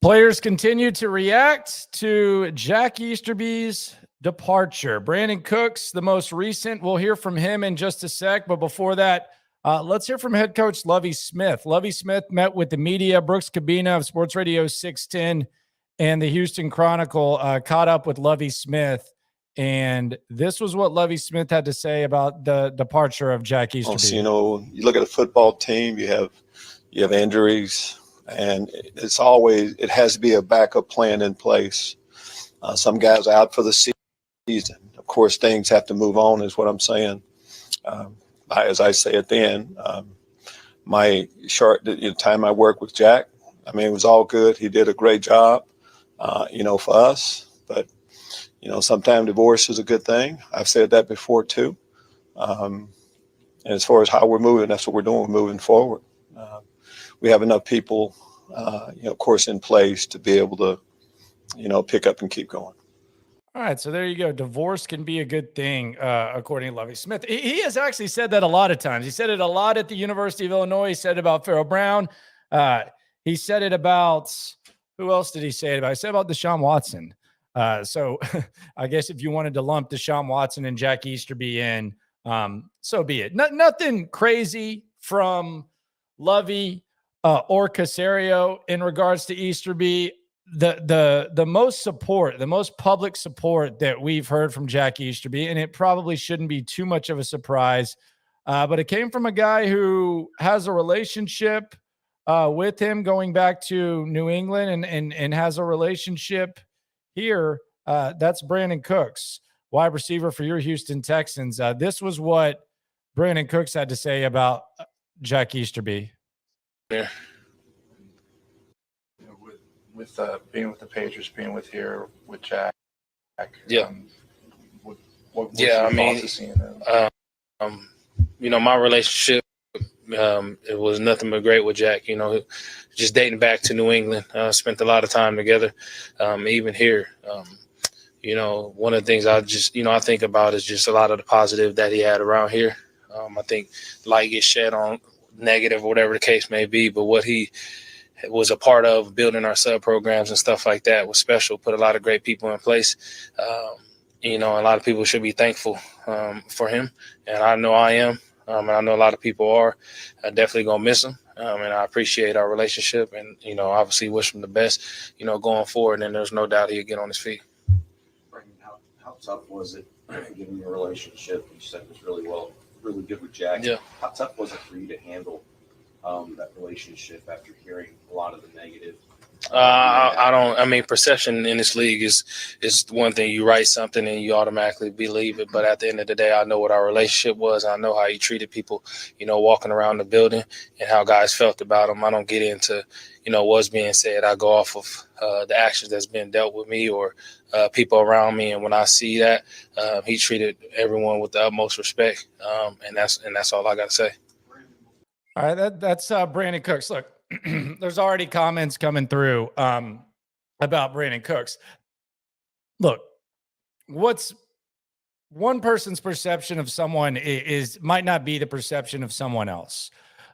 Players continue to react to Jack Easterby's departure. Brandin Cooks, the most recent. We'll hear from him in just a sec. But before that, let's hear from head coach Lovie Smith. Lovie Smith met with the media. Brooks Cabina of Sports Radio 610 and the Houston Chronicle caught up with Lovie Smith. And this was what Lovie Smith had to say about the departure of Jack Easterby. You look at a football team, you have injuries. And it has to be a backup plan in place. Some guys are out for the season. Of course, things have to move on, is what I'm saying. As I say at the end, my short time I worked with Jack, it was all good. He did a great job, for us. But, sometimes divorce is a good thing. I've said that before too. And as far as how we're moving, that's what we're doing. We're moving forward. We have enough people, of course, in place to be able to, pick up and keep going. All right, so there you go. Divorce can be a good thing, according to Lovie Smith. He has actually said that a lot of times. He said it a lot at the University of Illinois. He said it about Pharaoh Brown. He said it about – who else did he say it about? He said about Deshaun Watson. So I guess if you wanted to lump Deshaun Watson and Jack Easterby in, so be it. Nothing crazy from Lovie or Caserio in regards to Easterby. The most support, the most public support that we've heard from Jack Easterby, and it probably shouldn't be too much of a surprise, but it came from a guy who has a relationship with him going back to New England and has a relationship here. That's Brandin Cooks, wide receiver for your Houston Texans. This was what Brandin Cooks had to say about Jack Easterby. Yeah. With being with the Patriots, being with Jack. Yeah. My relationship, it was nothing but great with Jack. Just dating back to New England, spent a lot of time together. Even here, one of the things I think about is just a lot of the positive that he had around here. I think light gets shed on negative, whatever the case may be, but what he was a part of building our sub programs and stuff like that was special. Put a lot of great people in place. A lot of people should be thankful for him. And I know I am. And I know a lot of people are. Definitely going to miss him. And I appreciate our relationship and, obviously wish him the best, going forward. And there's no doubt he'll get on his feet. How tough was it, given your relationship? You said it was really good with Jack. Yeah. How tough was it for you to handle that relationship after hearing a lot of the negative? Perception in this league is one thing. You write something and you automatically believe it. But at the end of the day, I know what our relationship was. I know how he treated people, walking around the building and how guys felt about him. I don't get into, what's being said. I go off of the actions that's been dealt with me or people around me. And when I see that, he treated everyone with the utmost respect. And that's all I got to say. All right, that's Brandin Cooks. Look, there's already comments coming through about Brandin Cooks. Look, what's one person's perception of someone might not be the perception of someone else.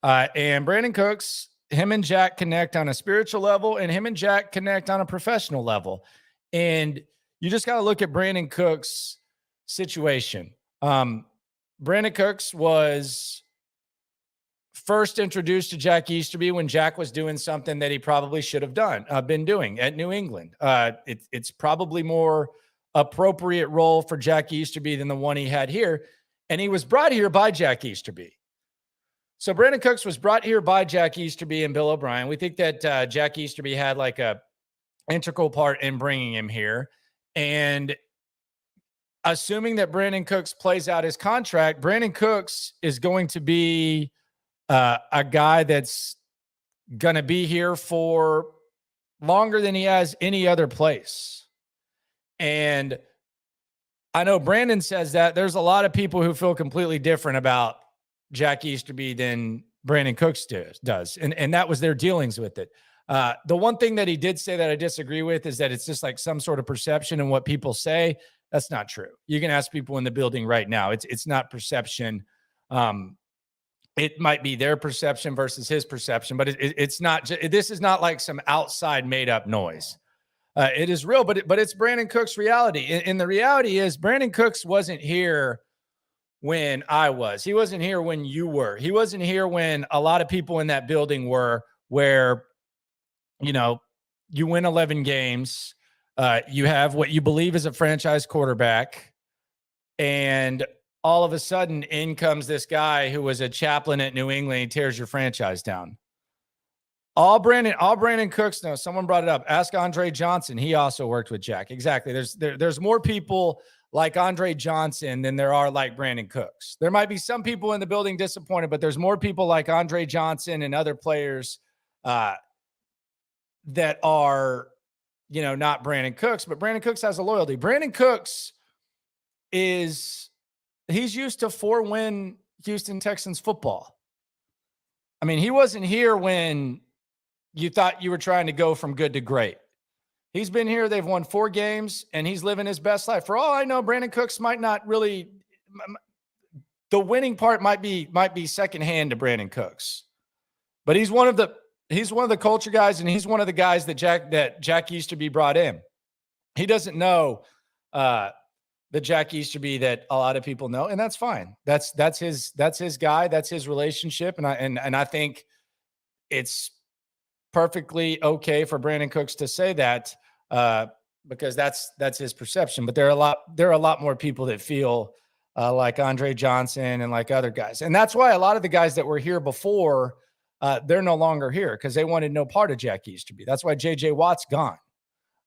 And Brandin Cooks, him and Jack connect on a spiritual level, and him and Jack connect on a professional level. And you just got to look at Brandin Cooks' situation. Brandin Cooks was first introduced to Jack Easterby when Jack was doing something that he probably should have been doing at New England. It's probably more appropriate role for Jack Easterby than the one he had here. And he was brought here by Jack Easterby. So Brandin Cooks was brought here by Jack Easterby and Bill O'Brien. We think that Jack Easterby had like a integral part in bringing him here. And assuming that Brandin Cooks plays out his contract, Brandin Cooks is going to be a guy that's going to be here for longer than he has any other place. And I know Brandon says that. There's a lot of people who feel completely different about Jack Easterby than Brandin Cooks does. And that was their dealings with it. The one thing that he did say that I disagree with is that it's just like some sort of perception and what people say. That's not true. You can ask people in the building right now. It's not perception. it might be their perception versus his perception, but it's not. This is not like some outside made up noise. It is real, but it's Brandin Cooks' reality. And the reality is Brandin Cooks wasn't here when I was. He wasn't here when you were. He wasn't here when a lot of people in that building were, where, you know, you win 11 games. You have what you believe is a franchise quarterback. And all of a sudden in comes this guy who was a chaplain at New England. He tears your franchise down. All Brandin Cooks knows. Someone brought it up. Ask Andre Johnson. He also worked with Jack. Exactly. There's more people like Andre Johnson than there are like Brandin Cooks. There might be some people in the building disappointed, but there's more people like Andre Johnson and other players that are, you know, not Brandin Cooks, but Brandin Cooks has a loyalty. Brandin Cooks he's used to 4-win Houston Texans football. I mean, he wasn't here when you thought you were trying to go from good to great. He's been here. They've won 4 games, and he's living his best life. For all I know, Brandin Cooks might not really – the winning part might be secondhand to Brandin Cooks. But he's one of the culture guys, and he's one of the guys that Jack Easterby brought in. He doesn't know the Jack Easterby that a lot of people know, and that's fine. That's his guy. That's his relationship, and I think it's perfectly okay for Brandin Cooks to say that because that's his perception. But there are a lot more people that feel like Andre Johnson and like other guys, and that's why a lot of the guys that were here before they're no longer here because they wanted no part of Jack Easterby. That's why J.J. Watt's gone.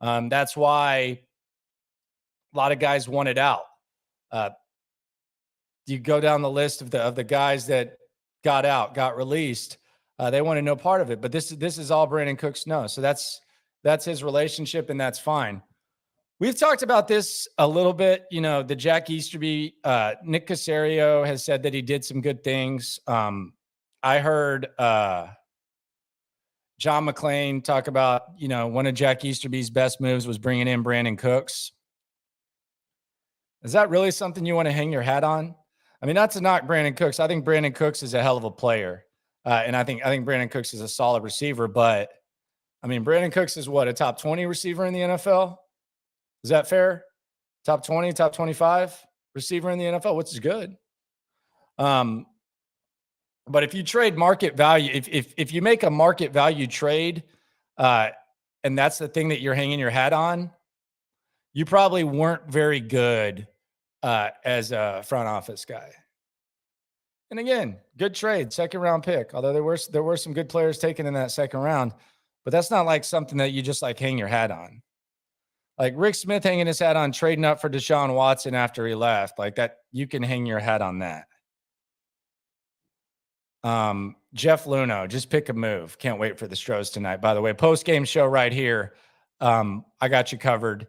That's why a lot of guys wanted out. You go down the list of the guys that got released. They wanted no part of it. But this is all Brandin Cooks knows. So that's his relationship, and that's fine. We've talked about this a little bit. You know, the Jack Easterby, Nick Caserio has said that he did some good things. I heard John McClain talk about, you know, one of Jack Easterby's best moves was bringing in Brandin Cooks. Is that really something you want to hang your hat on? I mean, not to knock Brandin Cooks. I think Brandin Cooks is a hell of a player. And I think Brandin Cooks is a solid receiver. But, I mean, Brandin Cooks is what, a top 20 receiver in the NFL? Is that fair? Top 20, top 25 receiver in the NFL, which is good. But if you trade market value, if you make a market value trade, and that's the thing that you're hanging your hat on, you probably weren't very good as a front office guy. And again, good trade, 2nd round pick. Although there were some good players taken in that 2nd round, but that's not like something that you just like hang your hat on. Like Rick Smith hanging his hat on trading up for Deshaun Watson after he left, like that, you can hang your hat on that. Jeff Luno, just pick a move. Can't wait for the Stros tonight. By the way, post-game show right here. I got you covered.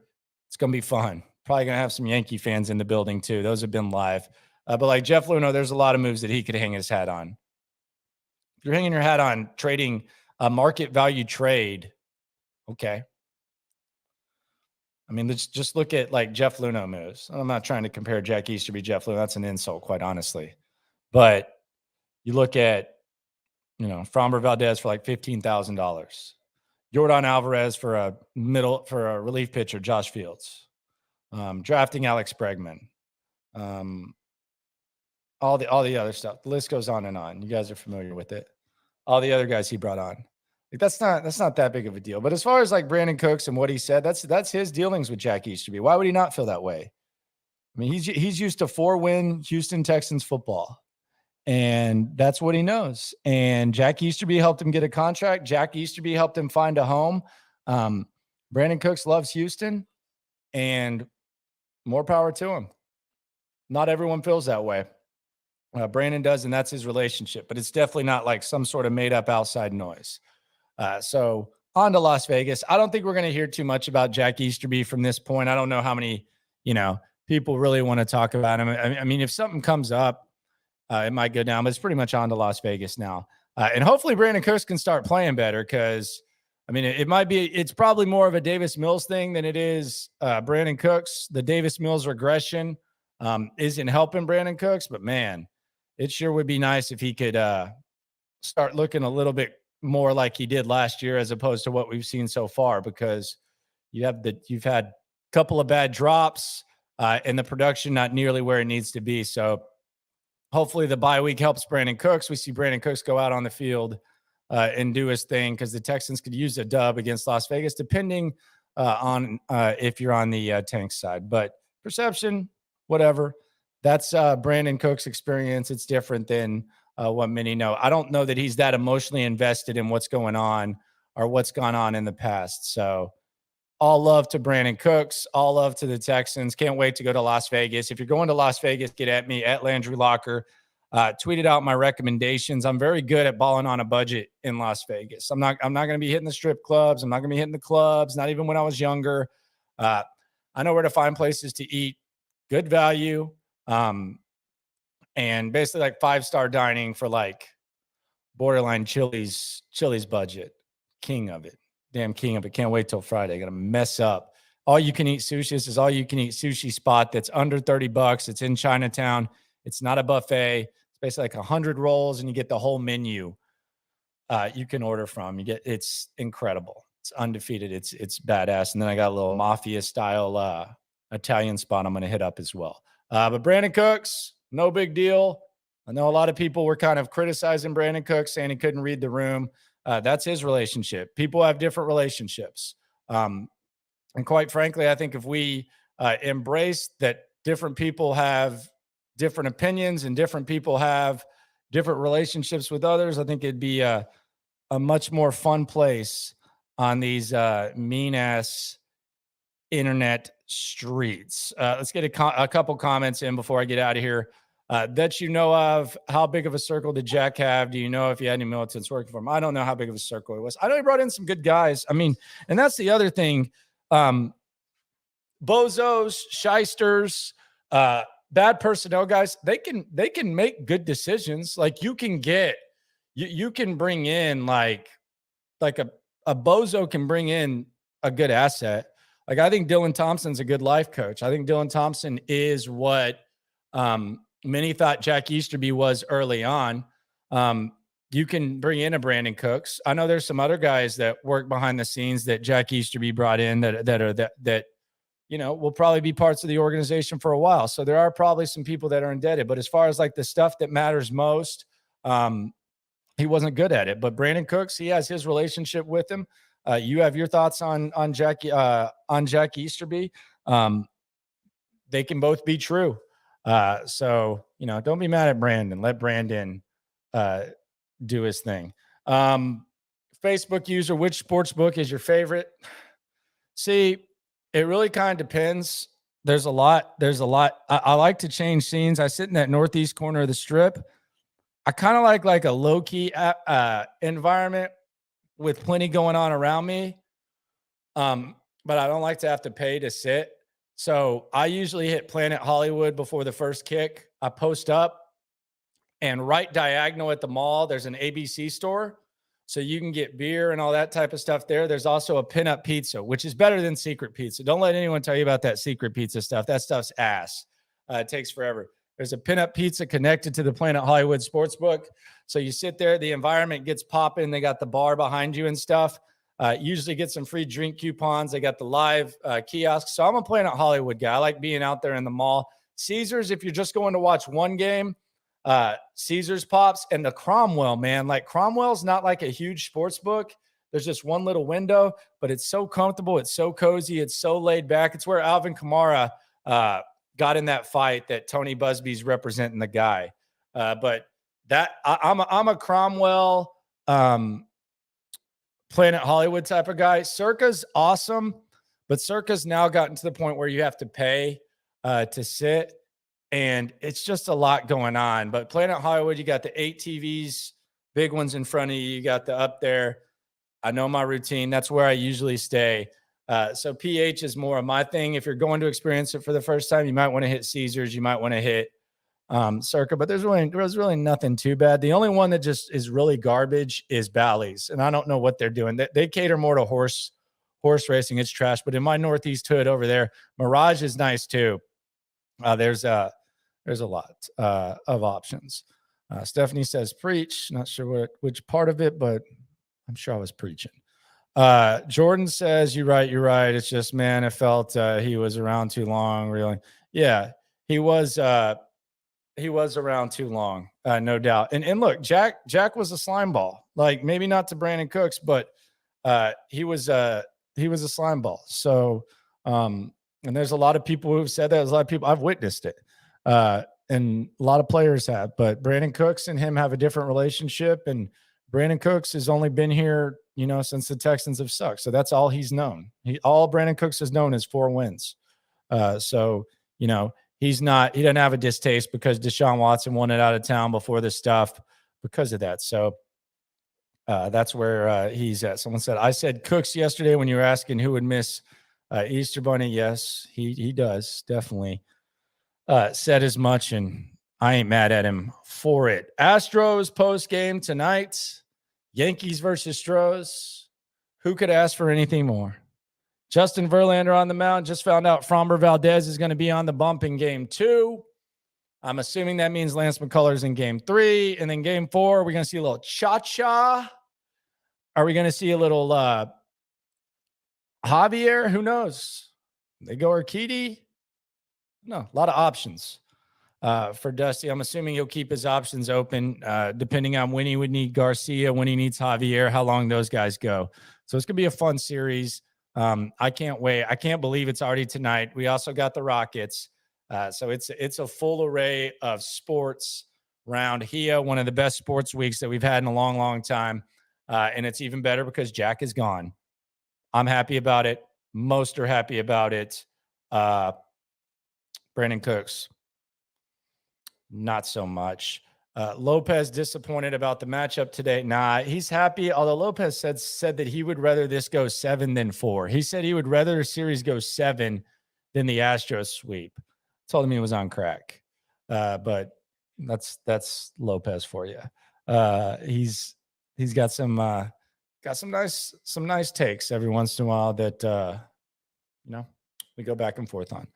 It's going to be fun. Probably going to have some Yankee fans in the building too. Those have been live. But like Jeff Luno, there's a lot of moves that he could hang his hat on. If you're hanging your hat on trading a market value trade, okay. I mean, let's just look at like Jeff Luno moves. I'm not trying to compare Jack Easterby, Jeff Luno. That's an insult, quite honestly. But you look at, you know, Framber Valdez for like $15,000. Yordan Alvarez for a relief pitcher, Josh Fields. Drafting Alex Bregman. All the other stuff. The list goes on and on. You guys are familiar with it. All the other guys he brought on. Like that's not that big of a deal. But as far as like Brandin Cooks and what he said, that's his dealings with Jack Easterby. Why would he not feel that way? I mean, he's used to 4-win Houston Texans football. And that's what he knows. And Jack Easterby helped him get a contract. Jack Easterby helped him find a home. Brandin Cooks loves Houston, and more power to him. Not everyone feels that way. Brandin does, and that's his relationship. But it's definitely not like some sort of made-up outside noise. So on to Las Vegas. I don't think we're going to hear too much about Jack Easterby from this point. I don't know how many, people really want to talk about him. I mean, if something comes up, it might go down, but it's pretty much on to Las Vegas now. And hopefully Brandin Cooks can start playing better because, I mean, it's probably more of a Davis Mills thing than it is Brandin Cooks. The Davis Mills regression isn't helping Brandin Cooks, but man, it sure would be nice if he could start looking a little bit more like he did last year as opposed to what we've seen so far, because you've had a couple of bad drops and the production not nearly where it needs to be. So hopefully the bye week helps Brandin Cooks. We see Brandin Cooks go out on the field and do his thing, because the Texans could use a dub against Las Vegas, depending on if you're on the Tank side. But perception, whatever. That's Brandin Cooks' experience. It's different than what many know. I don't know that he's that emotionally invested in what's going on or what's gone on in the past. So all love to Brandin Cooks, all love to the Texans. Can't wait to go to Las Vegas. If you're going to Las Vegas, get at me at Landry Locker. Tweeted out my recommendations. I'm very good at balling on a budget in Las Vegas. I'm not going to be hitting the strip clubs. I'm not going to be hitting the clubs, not even when I was younger. I know where to find places to eat, good value, and basically like 5-star dining for like borderline Chili's budget. King of it. Damn king of it. Can't wait till Friday. Gonna mess up. All you can eat sushi. This is all you can eat sushi spot that's under $30. It's in Chinatown. It's not a buffet. It's basically like 100 rolls and you get the whole menu you can order from. It's incredible. It's undefeated. It's badass. And then I got a little mafia style Italian spot I'm going to hit up as well. But Brandin Cooks, no big deal. I know a lot of people were kind of criticizing Brandin Cooks, saying he couldn't read the room. That's his relationship. People have different relationships. And quite frankly, I think if we embrace that different people have different opinions and different people have different relationships with others, I think it'd be a much more fun place on these mean-ass internet streets. Let's get a couple comments in before I get out of here. That you know of, how big of a circle did Jack have? Do you know if he had any militants working for him? I don't know how big of a circle it was. I know he brought in some good guys. I mean, and that's the other thing. Bozos, shysters, bad personnel guys, they can make good decisions. Like you can bring in like a bozo can bring in a good asset. Like I think Dylan Thompson's a good life coach. I think Dylan Thompson is what many thought Jack Easterby was early on. You can bring in a Brandin Cooks. I know there's some other guys that work behind the scenes that Jack Easterby brought in that you know will probably be parts of the organization for a while. So there are probably some people that are indebted. But as far as like the stuff that matters most, he wasn't good at it. But Brandin Cooks, he has his relationship with him. You have your thoughts on Jack Easterby. They can both be true. So, you know, don't be mad at Brandon. Let Brandon do his thing. Facebook user, which sports book is your favorite? See, it really kind of depends. There's a lot. I like to change scenes. I sit in that northeast corner of the strip. I kind of like a low-key environment with plenty going on around me. But I don't like to have to pay to sit. So I usually hit Planet Hollywood before the first kick. I post up, and right diagonal at the mall, there's an ABC store. So you can get beer and all that type of stuff there. There's also a pinup pizza, which is better than secret pizza. Don't let anyone tell you about that secret pizza stuff. That stuff's ass. It takes forever. There's a pinup pizza connected to the Planet Hollywood Sportsbook. So you sit there, the environment gets popping. They got the bar behind you and stuff. Usually get some free drink coupons. They got the live kiosks. So I'm a Planet Hollywood guy. I like being out there in the mall. Caesars, if you're just going to watch one game, Caesars pops. And the Cromwell, man, like Cromwell's not like a huge sports book. There's just one little window, but it's so comfortable. It's so cozy. It's so laid back. It's where Alvin Kamara got in that fight that Tony Busby's representing the guy. But that I'm a Cromwell, Planet Hollywood type of guy. Circa's awesome, but Circa's now gotten to the point where you have to pay to sit, and it's just a lot going on. But Planet Hollywood, you got the 8 TVs, big ones in front of you. You got the up there. I know my routine. That's where I usually stay. So PH is more of my thing. If you're going to experience it for the first time, you might want to hit Caesars. You might want to hit Circa, but there's really nothing too bad. The only one that just is really garbage is Bally's, and I don't know what they're doing. They cater more to horse racing. It's trash. But in my Northeast hood over there, Mirage is nice too. There's a lot of options. Stephanie says preach. Not sure which part of it, but I'm sure I was preaching. Jordan says, you're right. It's just, man, it felt he was around too long, really. Yeah, he was around too long, no doubt. And look, Jack was a slime ball. Like, maybe not to Brandin Cooks, but he was a slime ball. So and there's a lot of people who've said that. There's a lot of people, I've witnessed it. And a lot of players have, but Brandin Cooks and him have a different relationship. And Brandin Cooks has only been here, since the Texans have sucked. So that's all he's known. All Brandin Cooks has known is 4 wins. So, he doesn't have a distaste because Deshaun Watson wanted out of town before this stuff because of that. So that's where he's at. Someone said, I said Cooks yesterday when you were asking who would miss Easter Bunny. Yes, he does. Definitely said as much, and I ain't mad at him for it. Astros post game tonight. Yankees versus Stros. Who could ask for anything more? Justin Verlander on the mound. Just found out Framber Valdez is going to be on the bump in game 2. I'm assuming that means Lance McCullers in game 3. And then game 4, we're going to see a little cha-cha. Are we going to see a little Javier? Who knows? They go Urquidy? No, a lot of options for Dusty. I'm assuming he'll keep his options open depending on when he would need Garcia, when he needs Javier, how long those guys go. So it's going to be a fun series. I can't wait. I can't believe it's already tonight. We also got the Rockets. So it's a full array of sports round here. One of the best sports weeks that we've had in a long, long time. And it's even better because Jack is gone. I'm happy about it. Most are happy about it. Brandin Cooks, not so much. Lopez disappointed about the matchup today. Nah, he's happy. Although Lopez said that he would rather this go 7 than 4. He said he would rather a series go 7 than the Astros sweep. Told him he was on crack. But that's Lopez for you. He's got some nice takes every once in a while that we go back and forth on.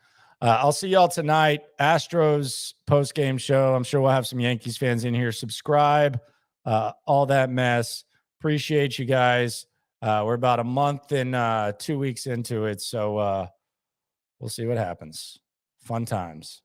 I'll see y'all tonight. Astros post-game show. I'm sure we'll have some Yankees fans in here. Subscribe, all that mess. Appreciate you guys. We're about a month and 2 weeks into it, so we'll see what happens. Fun times.